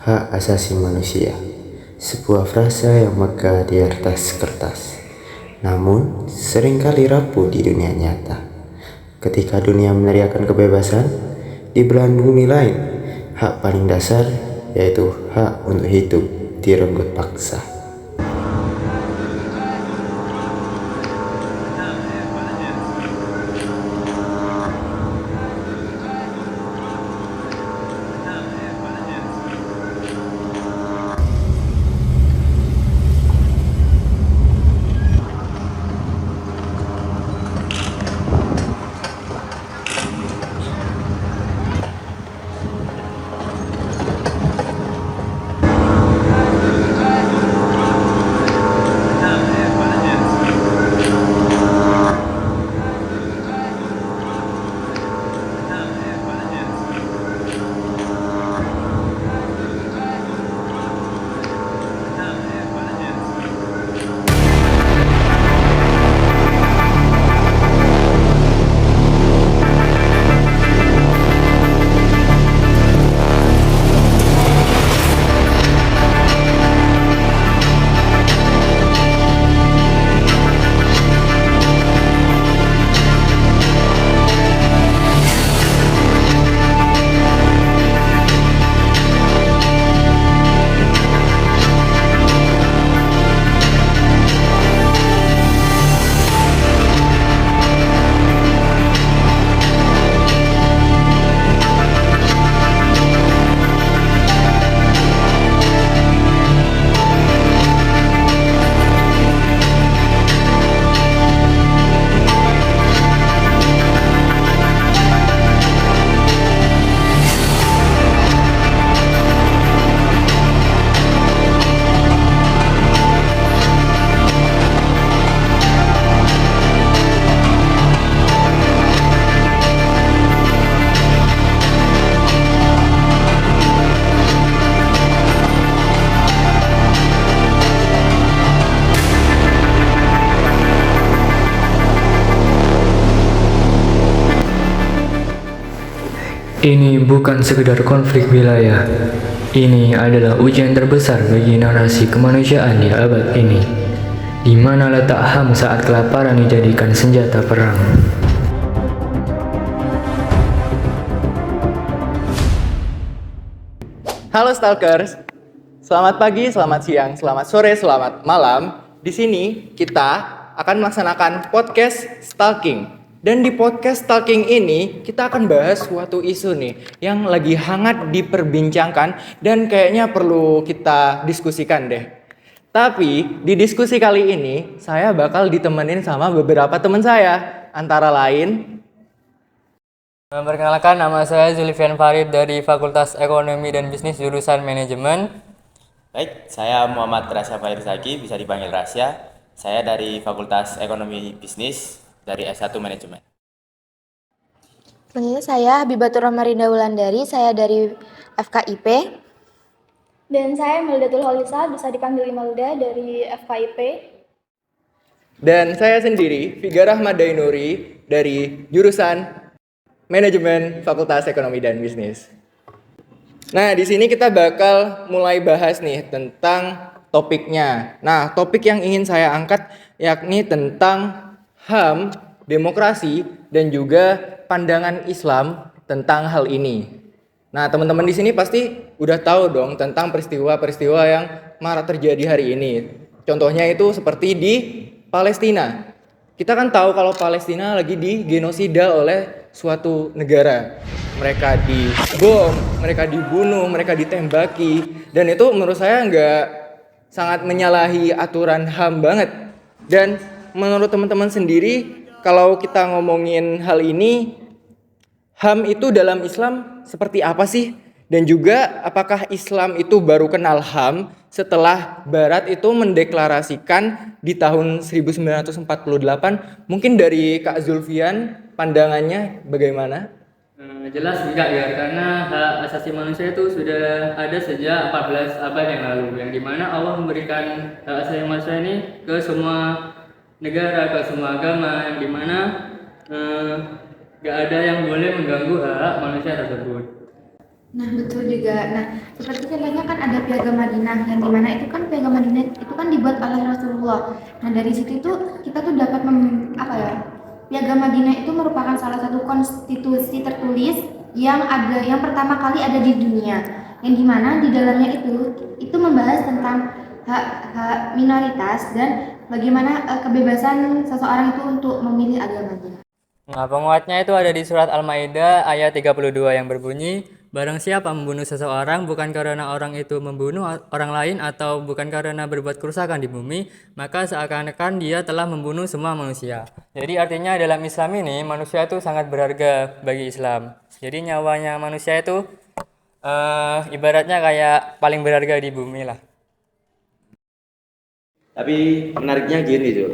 Hak asasi manusia, sebuah frasa yang megah di atas kertas, namun seringkali rapuh di dunia nyata. Ketika dunia meneriakan kebebasan, di belahan bumi lain, hak paling dasar yaitu hak untuk hidup direnggut paksa. Ini bukan sekedar konflik wilayah. Ini adalah ujian terbesar bagi narasi kemanusiaan di abad ini, di mana letak HAM saat kelaparan dijadikan senjata perang. Halo Stalkers, selamat pagi, selamat siang, selamat sore, selamat malam. Di sini kita akan melaksanakan podcast Stalking. Dan di podcast Stalking ini kita akan bahas suatu isu nih yang lagi hangat diperbincangkan dan kayaknya perlu kita diskusikan deh. Tapi di diskusi kali ini saya bakal ditemenin sama beberapa teman saya, antara lain Perkenalkan, nama saya Zulfian Farid dari Fakultas Ekonomi dan Bisnis jurusan Manajemen. Baik, saya Muhammad Rasya Farid Zaki, bisa dipanggil Rasya. Saya dari Fakultas Ekonomi Bisnis dari S1 Manajemen. Selanjutnya saya Habibatur Ramarinda Wulandari, saya dari FKIP. Dan saya Meldatul Holisa, bisa dipanggil Imelda dari FKIP. dan saya sendiri Figar Ahmad Dainuri dari jurusan Manajemen Fakultas Ekonomi dan Bisnis. Nah, di sini kita bakal mulai bahas nih tentang topiknya. Nah, topik yang ingin saya angkat yakni tentang HAM, demokrasi, dan juga pandangan Islam tentang hal ini. Nah, teman-teman di sini pasti udah tahu dong tentang peristiwa-peristiwa yang marak terjadi hari ini. Contohnya itu seperti di Palestina. Kita kan tahu kalau Palestina lagi digenosida oleh suatu negara. Mereka dibom, mereka dibunuh, mereka ditembaki. Dan itu menurut saya sangat menyalahi aturan HAM banget. Dan menurut teman-teman sendiri, kalau kita ngomongin hal ini, HAM itu dalam Islam seperti apa sih? Dan juga apakah Islam itu baru kenal HAM setelah Barat itu mendeklarasikan di tahun 1948? Mungkin dari Kak Zulfian pandangannya bagaimana? Jelas enggak ya, karena hak asasi manusia itu sudah ada sejak 14 abad yang lalu, yang dimana Allah memberikan hak asasi manusia ini ke semua negara, ke semua agama, yang dimana enggak ada yang boleh mengganggu hak manusia tersebut. Nah, betul juga. Nah, seperti contohnya kan ada Piagam Madinah, yang dimana itu kan Piagam Madinah itu kan dibuat oleh Rasulullah. Nah, dari situ tuh kita tuh dapat apa ya? Piagam Madinah itu merupakan salah satu konstitusi tertulis yang pertama kali ada di dunia. Yang dimana di dalamnya itu membahas tentang hak minoritas dan bagaimana kebebasan seseorang itu untuk memilih agamanya. Nah, penguatnya itu ada di surat Al-Maidah ayat 32 yang berbunyi, barang siapa membunuh seseorang bukan karena orang itu membunuh orang lain atau bukan karena berbuat kerusakan di bumi, maka seakan-akan dia telah membunuh semua manusia. Jadi artinya dalam Islam ini manusia itu sangat berharga bagi Islam. Jadi nyawanya manusia itu ibaratnya kayak paling berharga di bumi lah. Tapi menariknya gini tuh,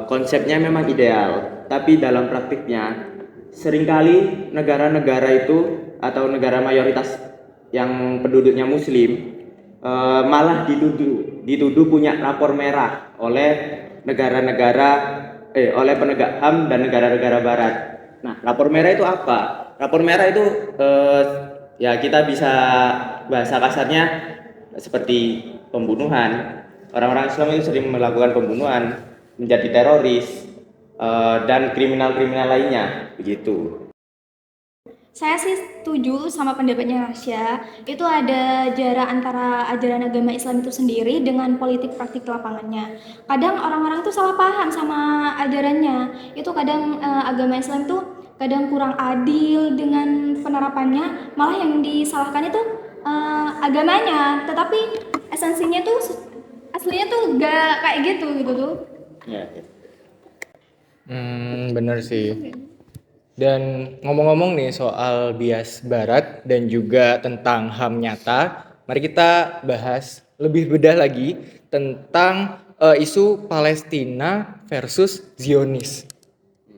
konsepnya memang ideal, tapi dalam praktiknya seringkali negara-negara itu atau negara mayoritas yang penduduknya Muslim malah dituduh punya rapor merah oleh negara-negara oleh penegak HAM dan negara-negara Barat. Nah, rapor merah itu apa? Rapor merah itu ya kita bisa bahasa kasarnya seperti pembunuhan. Orang-orang Islam itu sering melakukan pembunuhan, menjadi teroris, dan kriminal-kriminal lainnya, begitu. Saya sih setuju sama pendapatnya Rasya. Itu ada jarak antara ajaran agama Islam itu sendiri dengan politik praktik lapangannya. Kadang orang-orang itu salah paham sama ajarannya. Itu kadang agama Islam itu kadang kurang adil dengan penerapannya. Malah yang disalahkan itu agamanya. Tetapi esensinya tuh aslinya tuh gak kayak gitu tuh. Ya. Bener sih. Dan ngomong-ngomong nih soal bias barat dan juga tentang HAM nyata, mari kita bahas lebih bedah lagi tentang isu Palestina versus Zionis.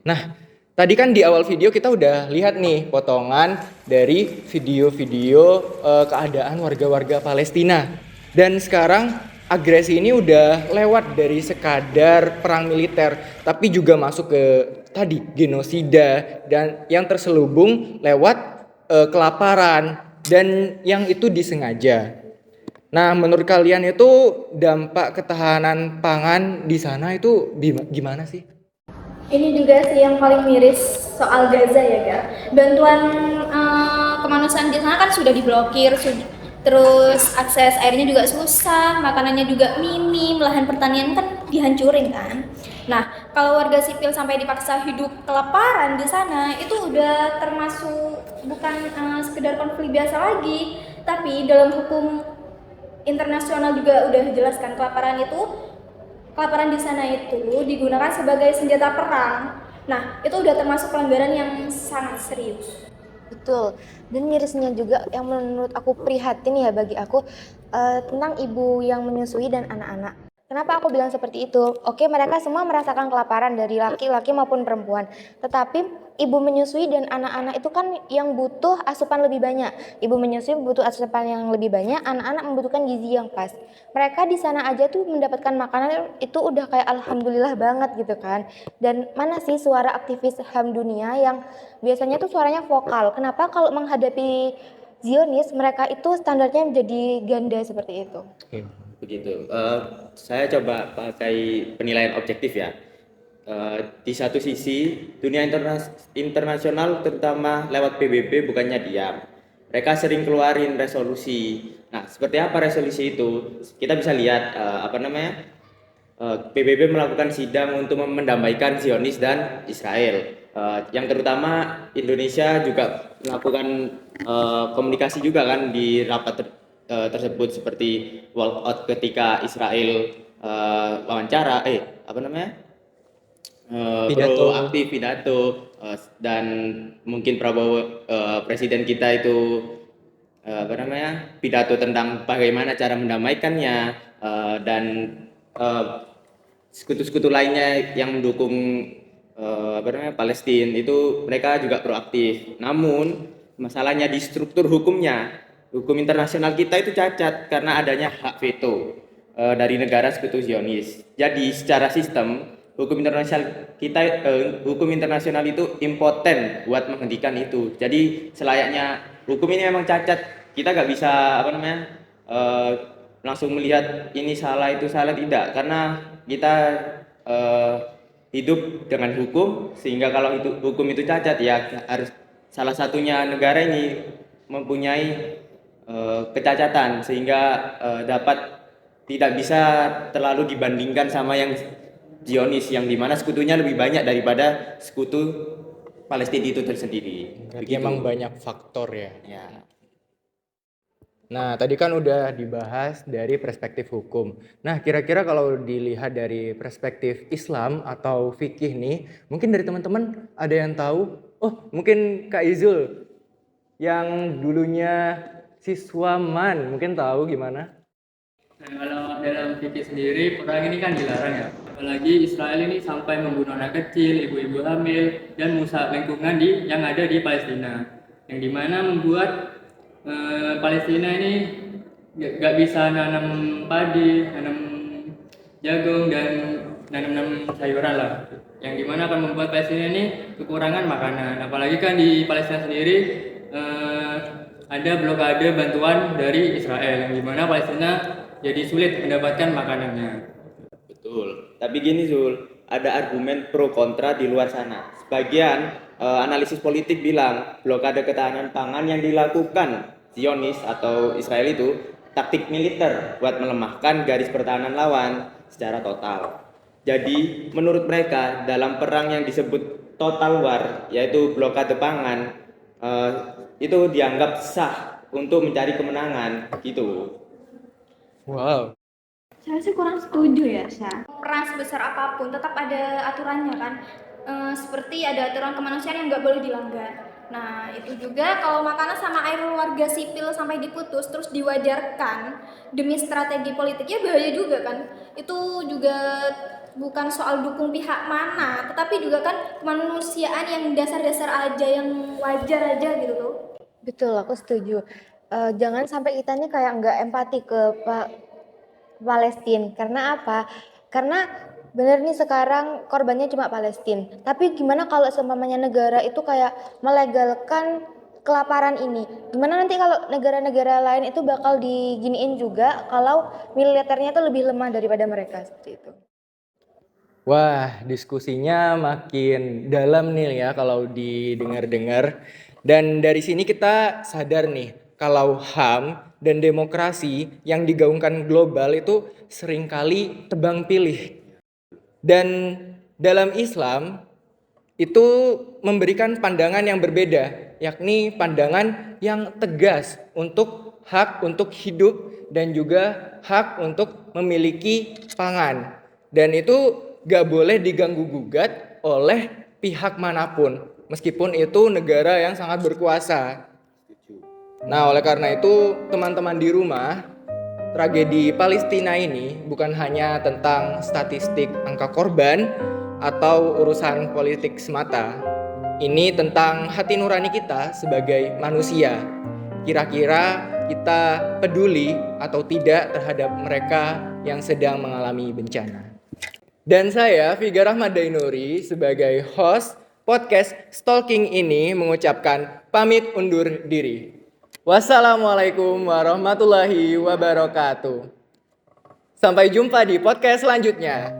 Nah, tadi kan di awal video kita udah lihat nih potongan dari video-video keadaan warga-warga Palestina. Dan sekarang agresi ini udah lewat dari sekadar perang militer, tapi juga masuk ke tadi genosida dan yang terselubung lewat kelaparan dan yang itu disengaja. Nah, menurut kalian itu dampak ketahanan pangan di sana itu gimana sih? Ini juga sih yang paling miris soal Gaza ya, Ga. Bantuan kemanusiaan di sana kan sudah diblokir, terus akses airnya juga susah, makanannya juga minim, lahan pertanian kan dihancurin kan. Nah, kalau warga sipil sampai dipaksa hidup kelaparan di sana, itu udah termasuk bukan sekedar konflik biasa lagi, tapi dalam hukum internasional juga udah dijelaskan kelaparan di sana itu digunakan sebagai senjata perang. Nah, itu udah termasuk pelanggaran yang sangat serius. Betul. Dan mirisnya juga yang menurut aku prihatin ya bagi aku tentang ibu yang menyusui dan anak-anak. Kenapa aku bilang seperti itu? Oke, mereka semua merasakan kelaparan dari laki-laki maupun perempuan. Tetapi ibu menyusui dan anak-anak itu kan yang butuh asupan lebih banyak. Ibu menyusui butuh asupan yang lebih banyak, anak-anak membutuhkan gizi yang pas. Mereka di sana aja tuh mendapatkan makanan itu udah kayak alhamdulillah banget gitu kan. Dan mana sih suara aktivis HAM dunia yang biasanya tuh suaranya vokal. Kenapa kalau menghadapi Zionis mereka itu standarnya menjadi ganda seperti itu? Begitu. Saya coba pakai penilaian objektif ya. Di satu sisi dunia internasional terutama lewat PBB bukannya diam. Mereka sering keluarin resolusi. Nah, seperti apa resolusi itu? Kita bisa lihat PBB melakukan sidang untuk mendamaikan Zionis dan Israel. Yang terutama Indonesia juga melakukan komunikasi juga kan di rapat tersebut seperti walkout ketika Israel wawancara proaktif pidato dan mungkin Prabowo presiden kita itu pidato tentang bagaimana cara mendamaikannya dan sekutu-sekutu lainnya yang mendukung Palestina itu mereka juga proaktif. Namun masalahnya di struktur hukumnya. Hukum internasional kita itu cacat karena adanya hak veto dari negara sekutu Zionis. Jadi secara sistem hukum internasional itu impoten buat menghentikan itu. Jadi selayaknya hukum ini memang cacat. Kita nggak bisa langsung melihat ini salah itu salah, tidak, karena kita hidup dengan hukum, sehingga kalau hukum itu cacat ya harus salah satunya negara ini mempunyai kecacatan sehingga dapat tidak bisa terlalu dibandingkan sama yang Zionis, yang dimana sekutunya lebih banyak daripada sekutu Palestina itu tersendiri. Berarti emang banyak faktor ya. Ya. Nah, tadi kan udah dibahas dari perspektif hukum. Nah, kira-kira kalau dilihat dari perspektif Islam atau fikih nih, mungkin dari teman-teman ada yang tahu? Oh, mungkin Kak Izul yang dulunya siswa MAN, mungkin tahu gimana? Nah, kalau dalam fikih sendiri, perang ini kan dilarang ya. Apalagi Israel ini sampai membunuh anak kecil, ibu-ibu hamil, dan merusak lingkungan yang ada di Palestina. Yang dimana membuat Palestina ini gak bisa nanam padi, nanam jagung, dan nanam sayuran lah. Yang dimana akan membuat Palestina ini kekurangan makanan. Apalagi kan di Palestina sendiri ada blokade bantuan dari Israel, yang dimana Palestina jadi sulit mendapatkan makanannya. Betul. Tapi gini Zul, ada argumen pro kontra di luar sana. Sebagian analisis politik bilang blokade ketahanan pangan yang dilakukan Zionis atau Israel itu taktik militer buat melemahkan garis pertahanan lawan secara total. Jadi menurut mereka dalam perang yang disebut total war, yaitu blokade pangan, itu dianggap sah untuk mencari kemenangan gitu. Wow. Saya sih kurang setuju ya, Syah. Perang sebesar apapun tetap ada aturannya kan. Seperti ada aturan kemanusiaan yang nggak boleh dilanggar. Nah, itu juga kalau makanan sama air warga sipil sampai diputus terus diwajarkan demi strategi politiknya, bahaya juga kan. Itu juga bukan soal dukung pihak mana, tetapi juga kan kemanusiaan yang dasar-dasar aja, yang wajar aja gitu tuh. Betul, aku setuju. Jangan sampai kita nih kayak nggak empati ke Palestina. Karena apa? Karena bener nih sekarang korbannya cuma Palestina. Tapi gimana kalau seumpamanya negara itu kayak melegalkan kelaparan ini? Gimana nanti kalau negara-negara lain itu bakal diginiin juga kalau militernya tuh lebih lemah daripada mereka, seperti itu. Wah, diskusinya makin dalam nih ya kalau didengar-dengar. Dan dari sini kita sadar nih, kalau HAM dan demokrasi yang digaungkan global itu seringkali tebang pilih. Dan dalam Islam itu memberikan pandangan yang berbeda, yakni pandangan yang tegas untuk hak untuk hidup dan juga hak untuk memiliki pangan. Dan itu gak boleh diganggu-gugat oleh pihak manapun, meskipun itu negara yang sangat berkuasa. Nah, oleh karena itu teman-teman di rumah, tragedi Palestina ini bukan hanya tentang statistik angka korban atau urusan politik semata. Ini tentang hati nurani kita sebagai manusia. Kira-kira kita peduli atau tidak terhadap mereka yang sedang mengalami bencana. Dan saya, Figar Ahmad Dainuri, sebagai host podcast Stalking ini mengucapkan pamit undur diri. Wassalamualaikum warahmatullahi wabarakatuh. Sampai jumpa di podcast selanjutnya.